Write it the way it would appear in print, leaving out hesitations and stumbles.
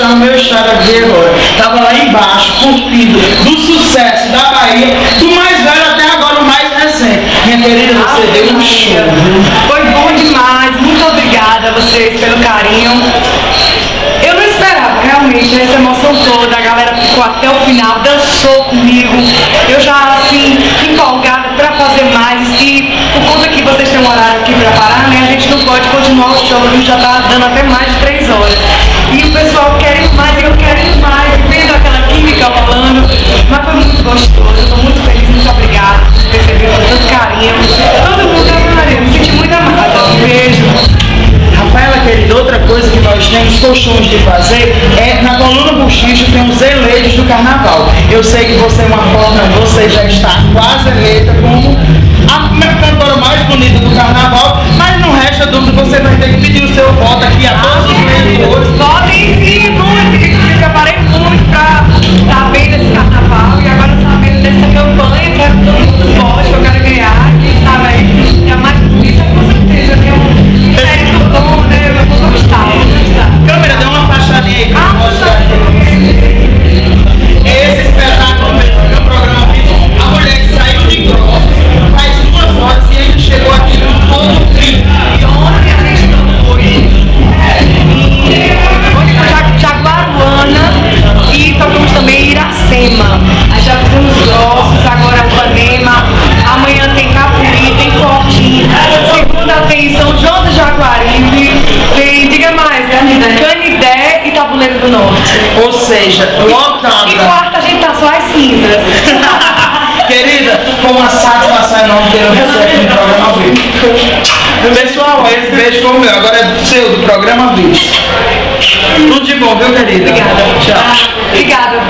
estar no meu estado aqui agora. Tava lá embaixo, curtindo do sucesso da Bahia, do mais velho até agora o mais recente. Minha querida, você deu um show. Foi bom demais, muito obrigada a vocês pelo carinho. Eu não esperava realmente essa emoção toda, a galera ficou até o final, dançou comigo. Eu já assim, empolgada pra fazer mais e por conta que vocês têm um horário aqui pra parar, né? A gente não pode continuar o show, a gente já tá dando até mais de 3 horas. E o pessoal quer ir mais, eu quero ir mais, vendo aquela química rolando. Mas foi muito gostoso, eu tô muito feliz, muito obrigada por receber com tanto carinho. Todo mundo, Maria, me senti muito amada. Um beijo. Rafaela, querida, outra coisa que nós temos costumes de fazer é, na coluna Buchicho tem os eleitos do carnaval. Eu sei que você é uma forma, você já está quase eleita como a cantora mais bonita do carnaval, mas não resta dúvida, você vai ter que pedir o seu voto aqui a todos os eleitores. Podem vir muito, que eu preparei muito pra estar bem nesse carnaval e agora sabendo dessa campanha, que todo mundo pode, que eu quero ganhar, quem sabe aí, é a mais bonita, com certeza, tem um mérito bom, né? Eu vou gostar, Câmera, dê uma fachadinha aí pra eu mostrar aqui. Esse espetáculo mesmo, meu programa vivo, a mulher que saiu de Grosso, faz 2 horas e ainda chegou aqui com todo o frio. E ontem a gente não foi em Jaguaruana e tocamos também em Iracema. Aí já fizemos Grossos, agora Panema, amanhã tem Capuí, tem Fortim, segunda tem São João do Jaguaribe, tem, diga mais, né? Canidé e Tabuleiro do Norte. Ou seja, lotada. E quarta a gente tá só as cinzas. Querida, com uma satisfação enorme ter você aqui no programa Vivo. Pessoal, esse beijo foi o meu, agora é seu, do programa Vivo. Tudo de bom, viu, querida? Obrigada. Tchau. Obrigada.